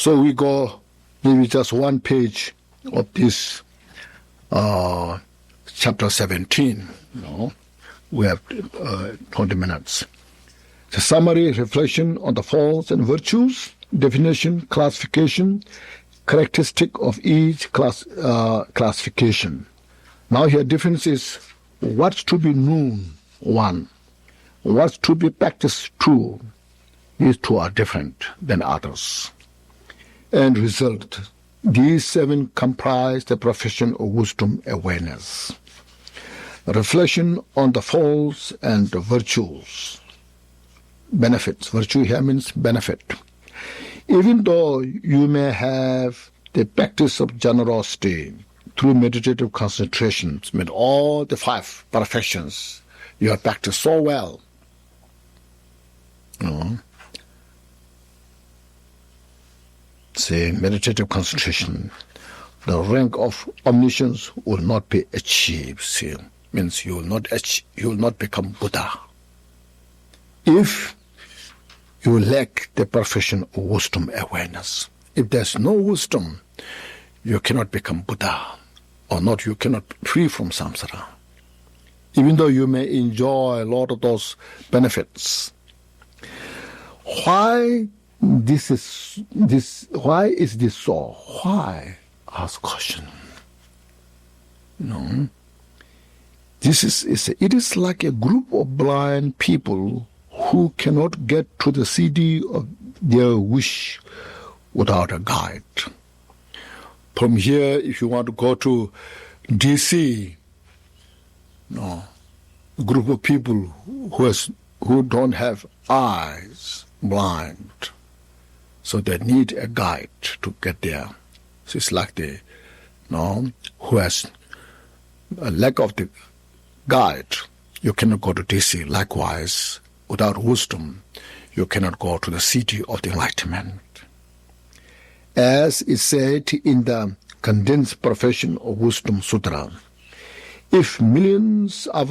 So we go maybe just one page of this chapter 17. We have 20 minutes. The summary, reflection on the faults and virtues, definition, classification, characteristic of each classification. Now here difference is what's to be known, one. What's to be practiced, two. These two are different than others. And result, these 7 comprise the profession of wisdom awareness. Reflection on the faults and the virtues. Benefits. Virtue here means benefit. Even though you may have the practice of generosity through meditative concentrations, with all the 5 perfections, you have practiced so well. Say meditative concentration, the rank of omniscience will not be achieved. See, means you will not become Buddha. If you lack the perfection of wisdom awareness, if there's no wisdom, you cannot become Buddha, or not. You cannot free from samsara. Even though you may enjoy a lot of those benefits. Why is this so? Why? Ask question. It is like a group of blind people who cannot get to the city of their wish without a guide. From here, if you want to go to DC, a group of people who don't have eyes, blind, so they need a guide to get there. So it's like who has a lack of the guide, you cannot go to DC. Likewise, without wisdom, you cannot go to the city of the enlightenment. As is said in the condensed profession of Wisdom Sutra, if millions of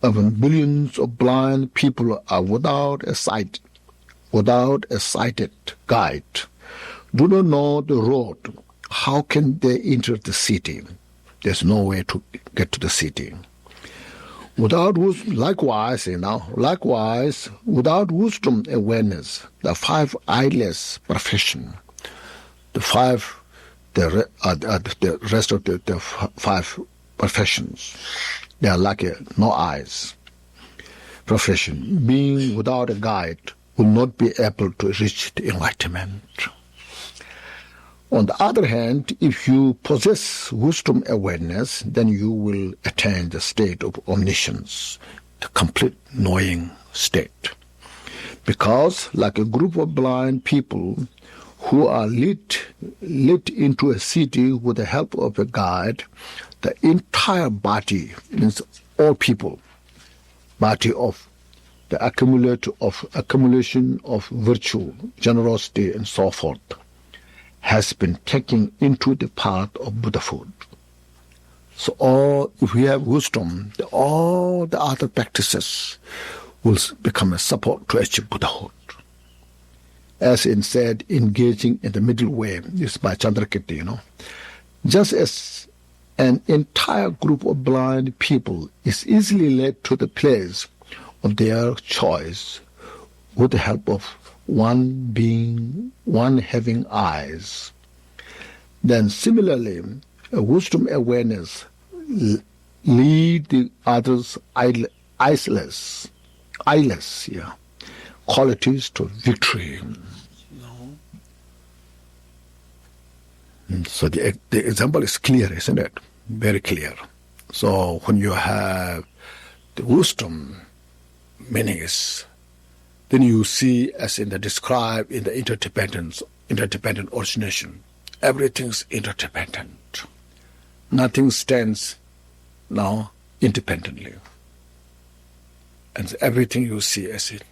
billions of blind people are without a sighted guide, do not know the road, how can they enter the city? There's no way to get to the city. Likewise, without wisdom awareness, the 5 eyeless profession, the rest of the 5 professions, they are like no eyes profession. Being without a guide will not be able to reach the enlightenment. On the other hand, if you possess wisdom awareness, then you will attain the state of omniscience, the complete knowing state. Because like a group of blind people who are led into a city with the help of a guide, the entire body, means all people, body of the accumulation of virtue, generosity, and so forth, has been taken into the path of Buddhahood. So if we have wisdom, all the other practices will become a support to achieve Buddhahood. As in said, engaging in the middle way, this is by Chandrakirti, Just as an entire group of blind people is easily led to the place of their choice with the help of one having eyes, then similarly, a wisdom awareness lead the others eyeless qualities to victory. So the example is clear, isn't it? Very clear. So when you have the wisdom, meaning is, then you see, as in the described in the interdependent origination, everything's interdependent. Nothing stands now independently. And everything you see as it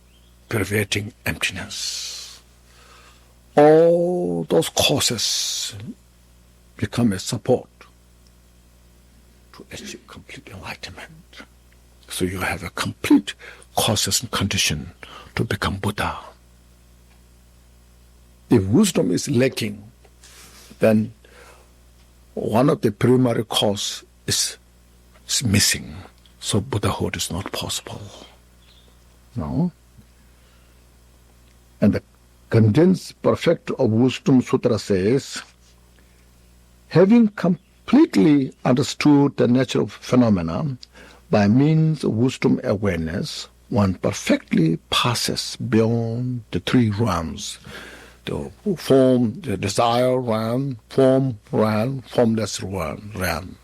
pervading emptiness. All those causes become a support to achieve complete enlightenment. So you have a complete causes and condition to become Buddha. If wisdom is lacking, then one of the primary cause is missing. So Buddhahood is not possible. No? And the condensed perfect of wisdom sutra says, having completely understood the natural phenomena by means of wisdom awareness, one perfectly passes beyond the three realms, the form, the desire realm, formless realm.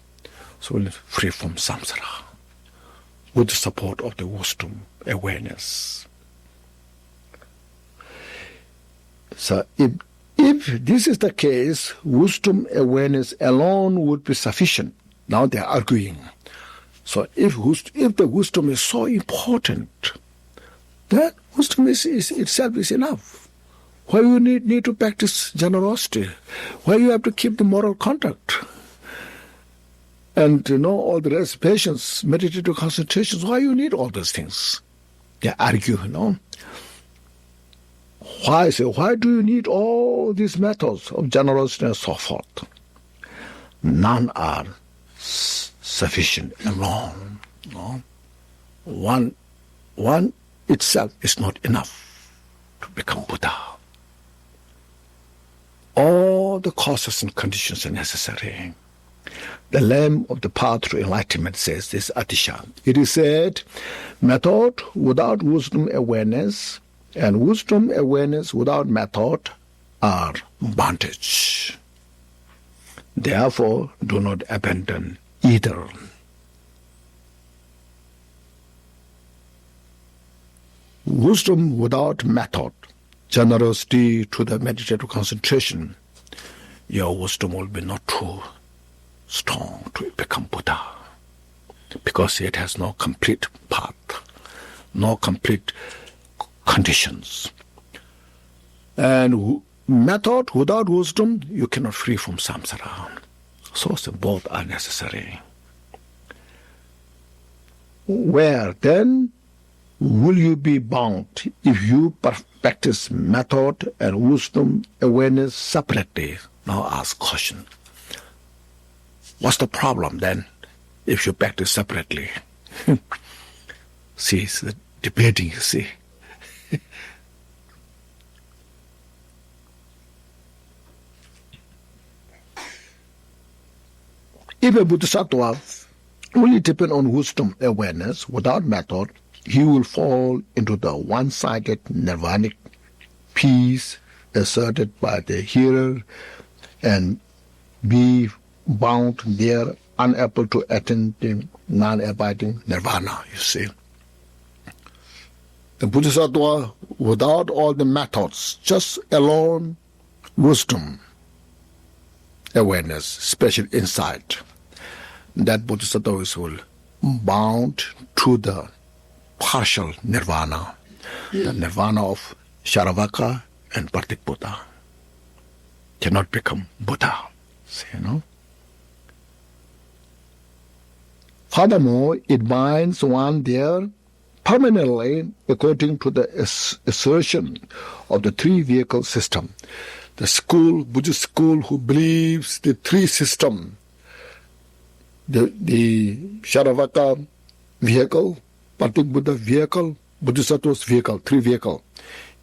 So we're free from samsara with the support of the wisdom awareness. So if this is the case, wisdom awareness alone would be sufficient. Now they are arguing. So if the wisdom is so important, then wisdom itself is enough. Why you need to practice generosity? Why you have to keep the moral conduct? And all the rest, patience, meditative concentrations, why you need all those things? They argue, Why do you need all these methods of generosity and so forth? None are sufficient alone. One itself is not enough to become Buddha. All the causes and conditions are necessary. The Lamb of the path to enlightenment says this, Atisha. It is said, method without wisdom awareness and wisdom awareness without method are bondage. Therefore, do not abandon either. Wisdom without method, generosity to the meditative concentration, your wisdom will be not too strong to become Buddha, because it has no complete path, no complete conditions. And method without wisdom, you cannot free from samsara. So both are necessary. Where then will you be bound if you practice method and wisdom awareness separately? Now ask question. What's the problem then if you practice separately? See, it's the debating, you see. If a bodhisattva only depend on wisdom awareness without method, he will fall into the one-sided nirvanic peace asserted by the hearer and be bound there, unable to attain the non-abiding nirvana, you see. The bodhisattva, without all the methods, just alone wisdom, awareness, special insight, that bodhisattva is will bound to the partial nirvana, the nirvana of Sharavaka and Partikbuddha. Cannot become Buddha, see, Furthermore, it binds one there permanently according to the assertion of the three-vehicle system. The school, Buddhist school, who believes the three system, the Sharavaka vehicle, Partikbuddha vehicle, Bodhisattva's vehicle, three vehicle.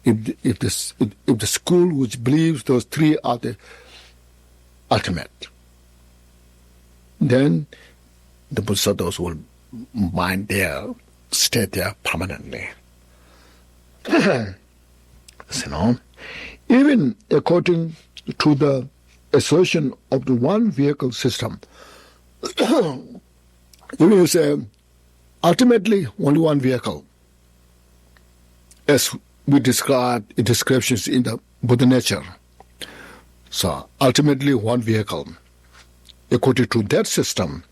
If the school which believes those three are the ultimate, then the Bodhisattvas will bind there, stay there permanently. Even according to the assertion of the one vehicle system, even you say, ultimately only one vehicle, as we describe in descriptions in the Buddha nature. So ultimately one vehicle. According to that system,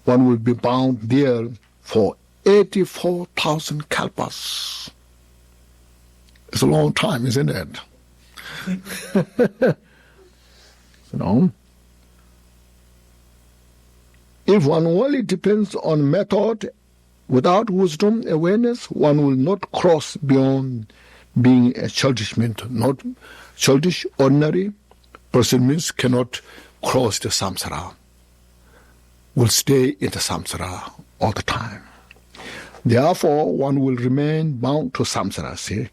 one will be bound there for 84,000 kalpas. It's a long time, isn't it? If one only depends on method without wisdom awareness, one will not cross beyond being a childish means not childish, ordinary person means cannot cross the samsara, will stay in the samsara all the time. Therefore, one will remain bound to samsara. See,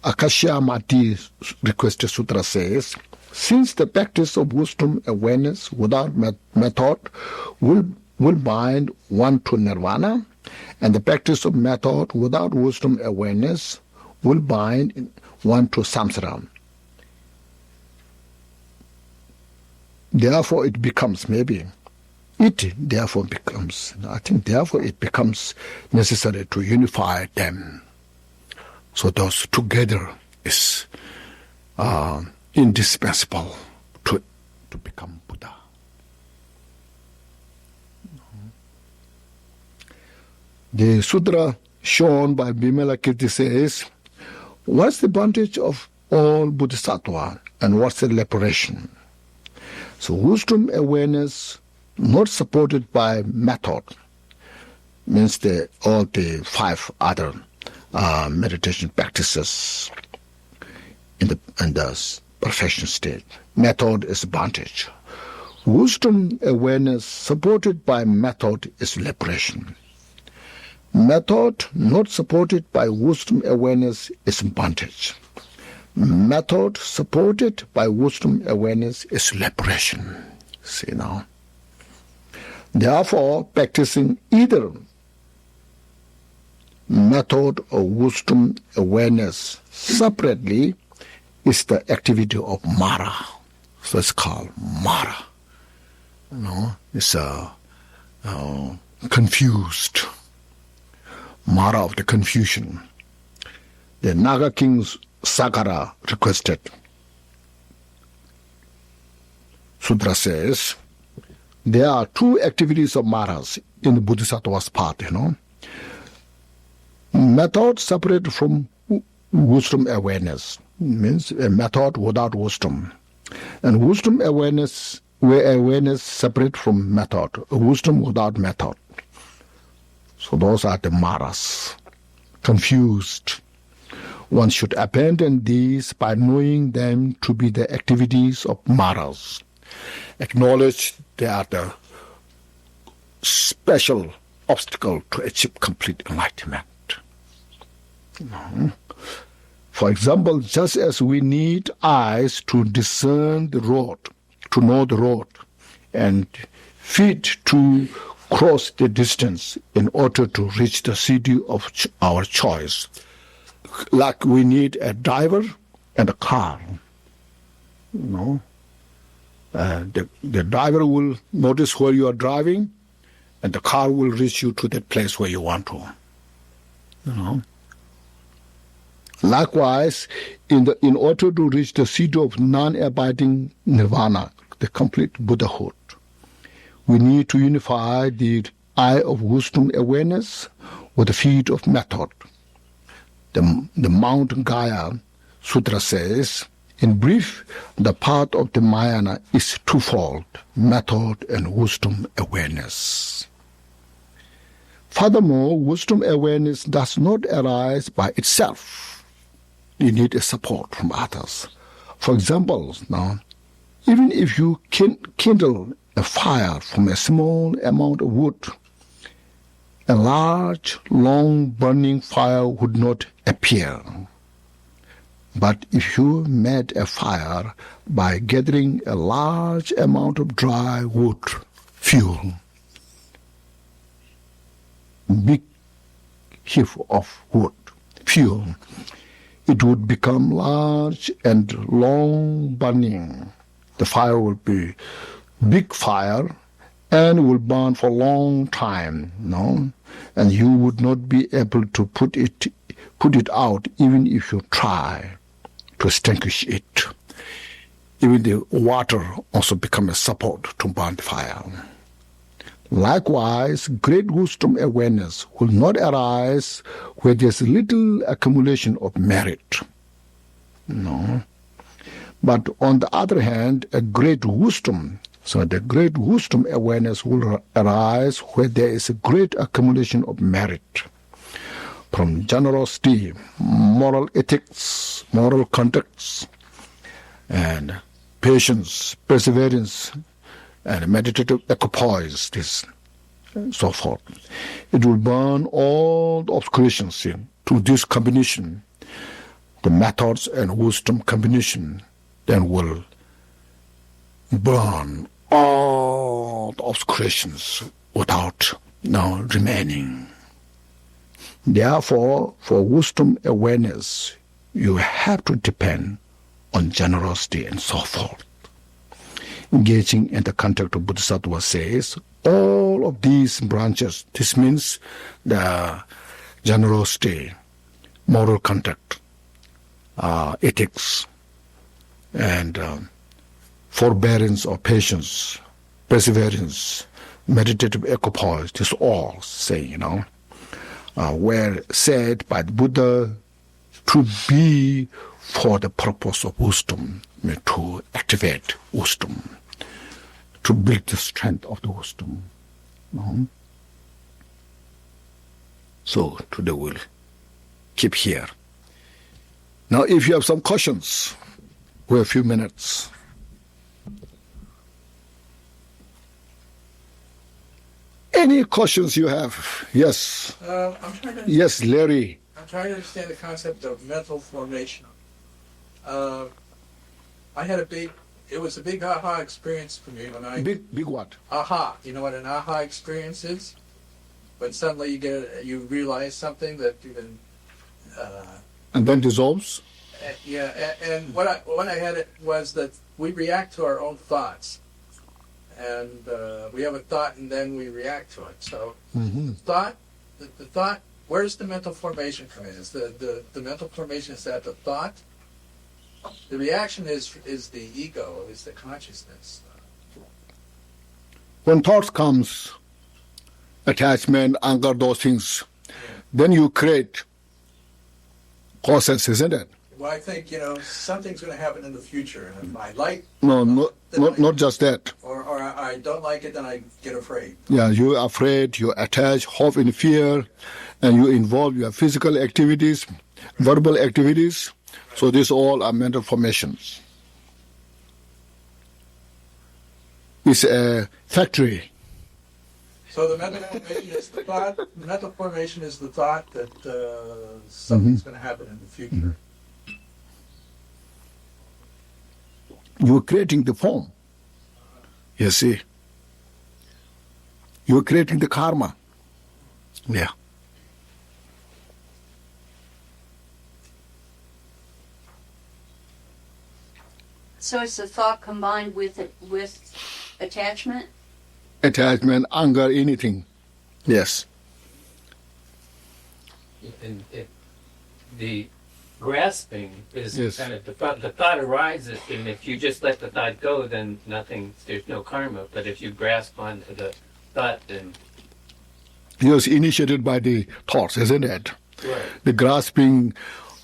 Akasha Mati Request Sutra says, since the practice of wisdom awareness without method will bind one to nirvana, and the practice of method without wisdom awareness will bind one to samsara. Therefore it becomes it becomes necessary to unify them. So those together is indispensable to become Buddha. The sutra shown by Vimalakirti says, what's the advantage of all bodhisattva and what's the liberation? So wisdom awareness not supported by method means all the 5 other meditation practices in the perfection state. Method is advantage. Wisdom awareness supported by method is liberation. Method not supported by wisdom awareness is bondage. Method supported by wisdom awareness is liberation. See now. Therefore, practicing either method or wisdom awareness separately is the activity of Mara. So it's called Mara. It's confused. Mara of the confusion. The Naga king Sakara requested. Sutra says, there are 2 activities of Maras in the Bodhisattva's path, Method separate from wisdom awareness means a method without wisdom. And wisdom awareness, where awareness separate from method, wisdom without method. So those are the Maras, confused. One should abandon these by knowing them to be the activities of Maras. Acknowledge they are the special obstacle to achieve complete enlightenment. For example, just as we need eyes to discern the road, to know the road, and feet to cross the distance in order to reach the city of our choice, like we need a driver and a car. The driver will notice where you are driving, and the car will reach you to that place where you want to. Likewise, in order to reach the seat of non-abiding nirvana, the complete Buddhahood, we need to unify the eye of wisdom awareness with the feet of method. The Mount Gaya Sutra says, in brief, the path of the Mahayana is twofold, method and wisdom awareness. Furthermore, wisdom awareness does not arise by itself. You need a support from others. For example, even if you kindle a fire from a small amount of wood, a large, long burning fire would not appear. But if you made a fire by gathering a large amount of dry wood, fuel, big heap of wood, fuel, it would become large and long burning. The fire will be big fire and will burn for a long time, and you would not be able to put it out even if you try to extinguish it. Even the water also becomes a support to burn the fire. Likewise, great wisdom awareness will not arise where there's little accumulation of merit. But on the other hand, a great wisdom, so the great wisdom awareness will arise where there is a great accumulation of merit. from generosity, moral ethics, moral conducts, and patience, perseverance, and meditative equipoise, this, and so forth. It will burn all the obscurations through this combination, the methods and wisdom combination, then will burn all the obscurations without now remaining. Therefore, for wisdom awareness, you have to depend on generosity and so forth. Engaging in the contact of Bodhisattva says, all of these branches, this means the generosity, moral contact, ethics, and forbearance or patience, perseverance, meditative equipoise, this all say, were said by the Buddha to be for the purpose of wisdom, to activate wisdom, to build the strength of the wisdom. So today we'll keep here. Now if you have some questions, we have a few minutes. Any questions you have? Yes. Yes, Larry. I'm trying to understand the concept of mental formation. It was a big aha experience for me when I... Big what? Aha. You know what an aha experience is? When suddenly you realize something that you've been... and then dissolves? Yeah, and what I had it was that we react to our own thoughts. And we have a thought and then we react to it. So the thought, where's the mental formation come in? Is the mental formation, is that the thought? The reaction is the ego, is the consciousness. When thoughts comes, attachment, anger, those things, then you create causes, isn't it? Well, I think, something's going to happen in the future. And if I like... No, not just that. Or I don't like it, then I get afraid. Yeah, you're afraid, you attach hope and fear, and you involve your physical activities, verbal activities. So these all are mental formations. It's a factory. So the mental formation is the thought. The mental formation is the thought that something's going to happen in the future. You're creating the form. You see. You're creating the karma. Yeah. So it's the thought combined with attachment? Attachment, anger, anything. Yes. And the grasping is Yes. kind of the thought arises, and if you just let the thought go, then there's no karma. But if you grasp onto the thought, then It was initiated by the thoughts, isn't it? right. The grasping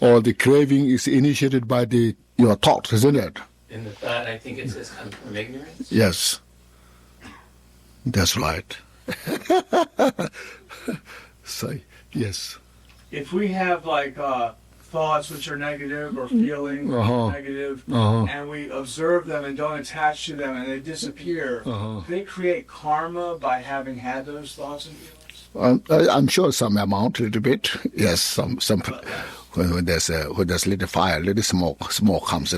or the craving is initiated by your thoughts, isn't it? And the thought, I think it says, comes from ignorance. Yes. That's right. So, yes. If we have thoughts which are negative or feelings negative, and we observe them and don't attach to them and they disappear, they create karma by having had those thoughts and feelings? I'm sure some amount, a little bit. Yes, some. When there's little fire, little smoke comes,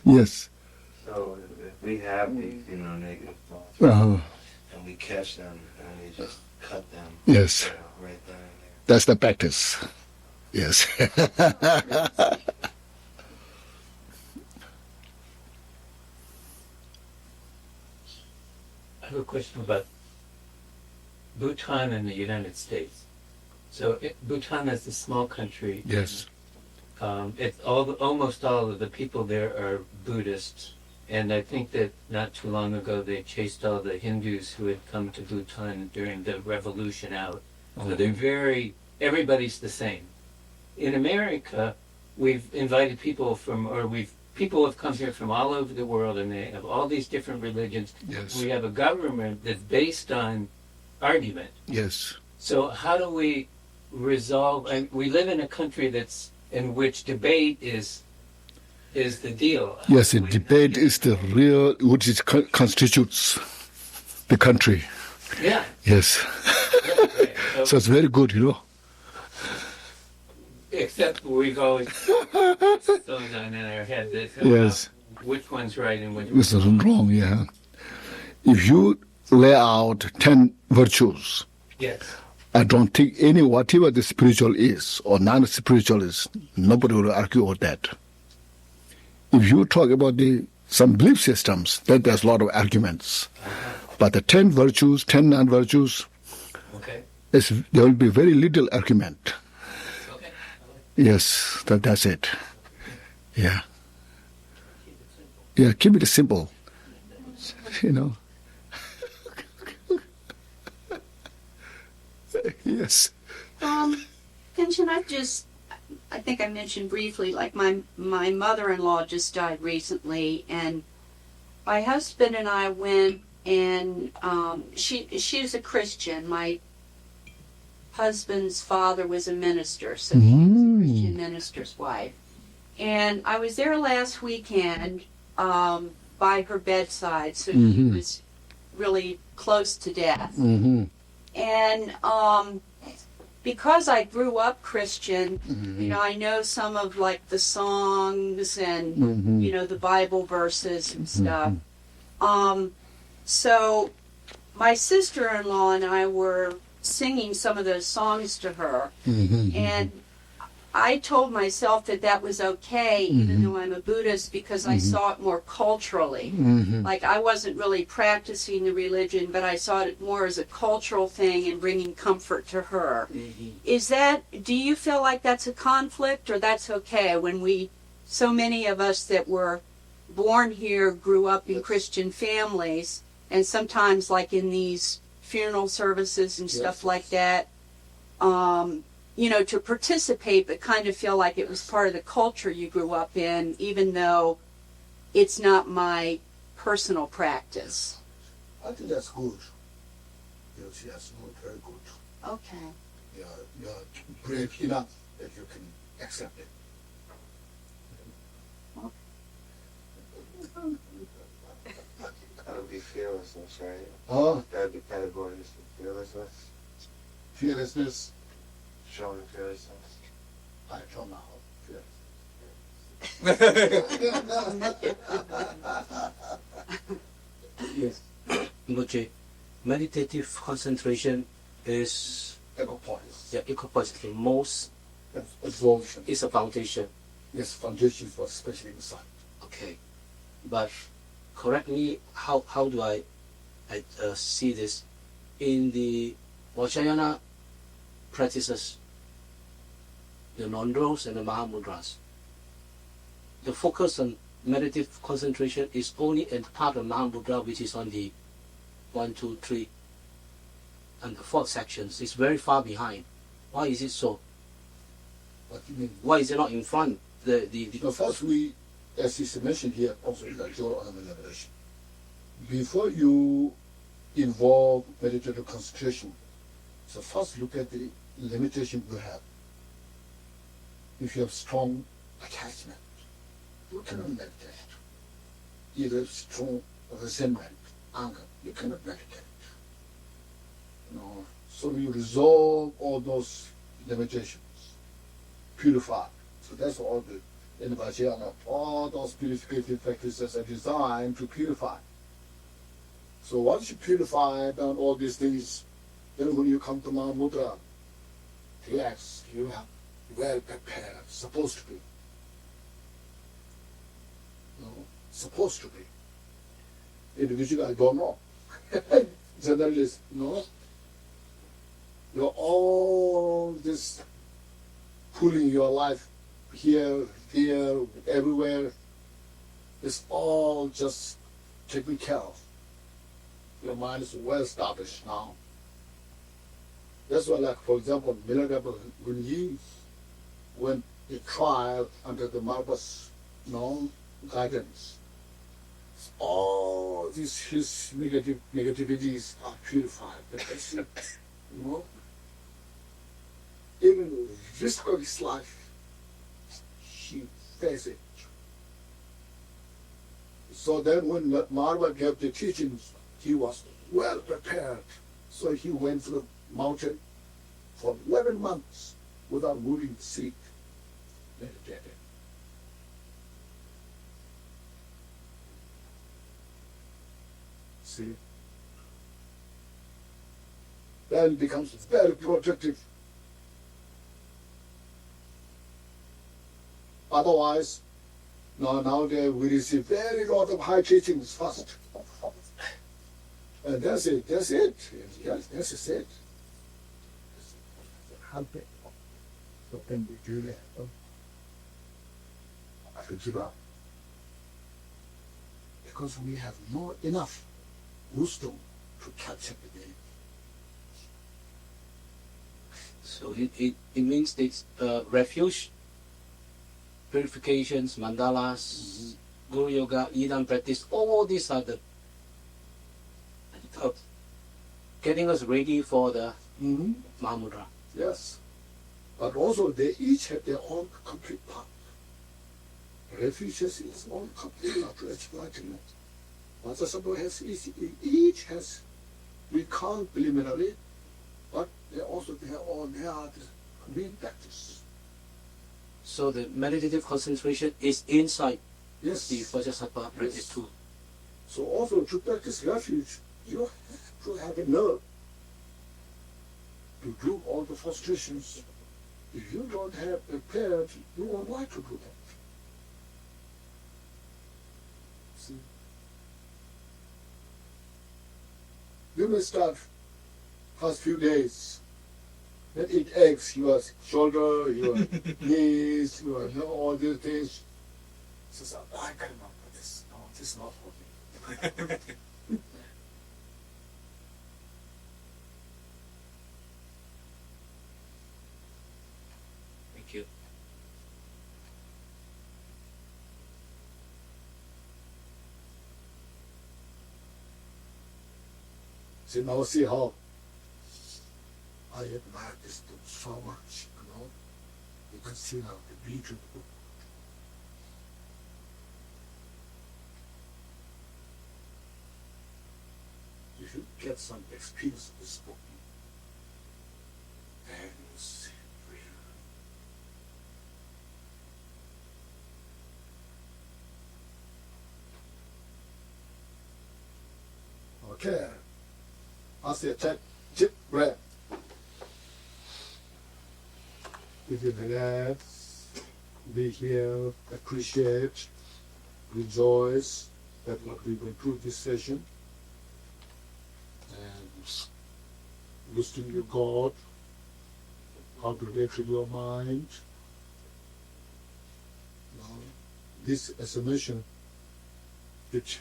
Yes. So if we have these, negative thoughts, and we catch them and we just cut them, Yes. right there and there. That's the practice. Yes. I have a question about Bhutan and the United States. So Bhutan is a small country. Yes. Almost all of the people there are Buddhists, and I think that not too long ago they chased all the Hindus who had come to Bhutan during the revolution out. So everybody's the same. In America, we've invited people we've people have come here from all over the world, and they have all these different religions. Yes. We have a government that's based on argument. Yes. So how do we resolve? And we live in a country that's in which debate is the deal. Yes, the debate is the real, which is constitutes the country. Yeah. Yes. Right. So it's very good, you know. Except we go so on in our head that Yes. which one's right and which This one's is wrong, yeah. If you lay out 10 virtues, yes. I don't think whatever the spiritual is or non-spiritual is, nobody will argue with that. If you talk about some belief systems, then there's a lot of arguments. But the 10 virtues, 10 non-virtues, Okay. there will be very little argument. Okay. Yes, that's it. Yeah. Yeah, keep it simple. You know. Yes. Khenchen, I think I mentioned briefly, like my mother-in-law just died recently, and my husband and I went, and she's a Christian. My husband's father was a minister, so she was a Christian minister's wife. And I was there last weekend by her bedside, so she was really close to death. And because I grew up Christian, you know, I know some of like the songs and, you know, the Bible verses and stuff. So my sister-in-law and I were singing some of those songs to her. And I told myself that was okay, even though I'm a Buddhist, because I saw it more culturally. Like, I wasn't really practicing the religion, but I saw it more as a cultural thing and bringing comfort to her. Do you feel like that's a conflict, or that's okay when so many of us that were born here grew up in Christian families, and sometimes like in these funeral services and stuff like that, you know, to participate, but kind of feel like it was part of the culture you grew up in, even though it's not my personal practice. I think that's good. Yes, very good. Okay. You're brave enough that you can accept it. That would be fearlessness, right? Huh? That would be categories of fearlessness. Fearlessness. Showing fearlessness. I don't know. Yes. Rinpoché, meditative concentration is equipoise, the most Absorption. is a foundation. Yes, foundation for especially the sun. Okay. But correctly, how do I see this? In the Vajrayana practices, the non-rows and the Mahamudras, the focus on meditative concentration is only in part of Mahamudra, which is on the 1, 2, 3, and the 4th sections. It's very far behind. Why is it so? What do you mean? Why is it not in front? First, as is mentioned here, also in the JOL Ornament Liberation, before you involve meditative concentration, so first look at the limitation you have. If you have strong attachment, you cannot meditate. Either strong resentment, anger, you cannot meditate. So you resolve all those limitations, purify. So that's all in the Vajrayana, all those purificative practices are designed to purify. So once you purify down all these things, then when you come to Mahamudra, relax, you are well prepared, supposed to be. Supposed to be. Individually, I don't know. Generally, you're all this pulling your life here, there, everywhere. It's all just taken care of. Your mind is well established now. That's why, like, for example, Milagaba, when he went a trial under the Marbas, guidance. All these his negativities are purified. That's it. You know? Even the risk of his life, he faced it. So then when Marwa gave the teachings, he was well prepared. So he went to the mountain for 11 months without moving the seat, meditated. See? Then becomes very protective. Otherwise, nowadays we receive very lot of high teachings first. And that's it. Yes, that's it. Help it. So then we do that. I could give up. Because we have not enough wisdom to catch up again. So it means it's refuge, purifications, mandalas, Guru Yoga, Yidan practice, all these are the getting us ready for the Mahamudra. Yes. But also they each have their own complete path. Refuges is own complete path to enlightenment. Matasabha has each has, we can't preliminary, but they also their own main practice. So the meditative concentration is inside Yes. the Vajrasattva practice too. So also to practice refuge, you have to have a nerve to do all the frustrations. If you don't have prepared, you won't like to do that. See? You may start first few days. Then it aches your shoulder, your knees, all these things. So I cannot do this. No, this is not for me. Thank you. See, now see how I admire this book so much, You can see now the beauty of the book. You should get some experience of this book. Then you see real. Okay. I say deep breath. If you relax, be here, appreciate, rejoice that what we went through this session, and listen to God, how to relate to your mind. This affirmation, which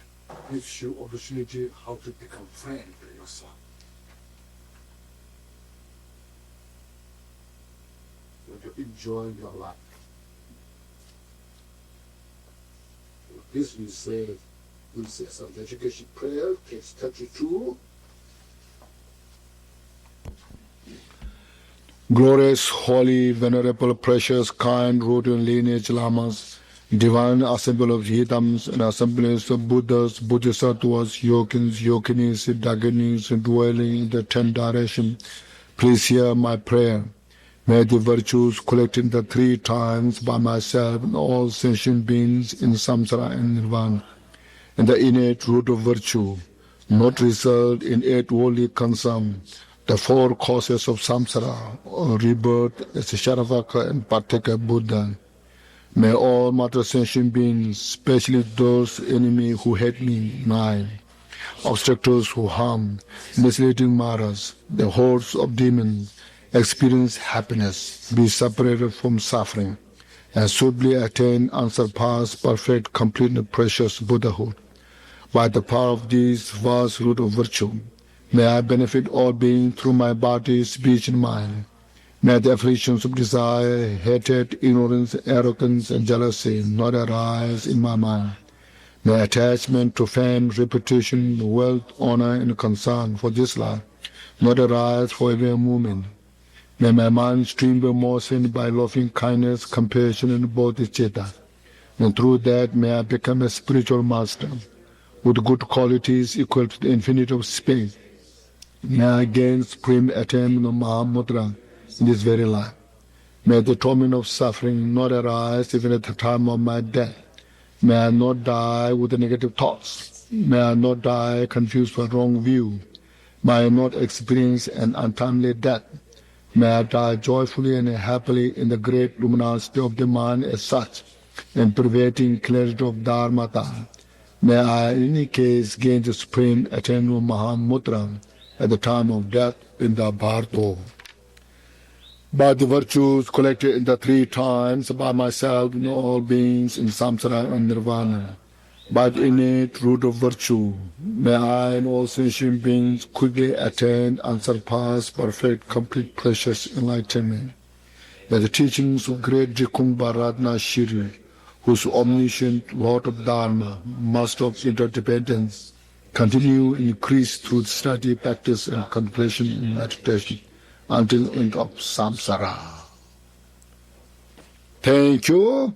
gives you opportunity how to become friend with yourself. To enjoy your life. This we say some education prayer, case 32. Glorious, holy, venerable, precious, kind, root and lineage lamas, divine assembly of Hidams and assemblies of Buddhas, Bodhisattvas, Yogins, Yoginis, Daginis, dwelling in the 10 direction, please hear my prayer. May the virtues collected the 3 times by myself and all sentient beings in samsara and nirvana, and the innate root of virtue, not result in 8 worldly concerns, the 4 causes of samsara, or rebirth as a Sharavaka and Pateka Buddha. May all matter sentient beings, especially those enemies who hate me, 9, obstructors who harm, misleading maras, the hordes of demons, experience happiness, be separated from suffering, and swiftly attain and surpass perfect, complete, and precious Buddhahood. By the power of this vast root of virtue, may I benefit all beings through my body, speech, and mind. May the afflictions of desire, hatred, ignorance, arrogance, and jealousy not arise in my mind. May attachment to fame, reputation, wealth, honor, and concern for this life not arise for every moment. May my mind stream with motion by loving kindness, compassion, and bodhicitta. And through that may I become a spiritual master with good qualities equal to the infinity of space. May I gain supreme attainment of Mahamudra in this very life. May the torment of suffering not arise even at the time of my death. May I not die with the negative thoughts. May I not die confused by wrong view. May I not experience an untimely death. May I die joyfully and happily in the great luminosity of the mind as such, and pervading clarity of Dharmata. May I in any case gain the supreme attainment of Mahamudra at the time of death in the Bharto. By the virtues collected in the 3 times, by myself and all beings in samsara and nirvana, by the innate root of virtue, may I and all sentient beings quickly attain and surpass perfect, complete, precious enlightenment. May the teachings of great Drikung Shiri, whose omniscient Lord of Dharma, Master of interdependence, continue and increase through study, practice, and contemplation and meditation, until end of samsara. Thank you.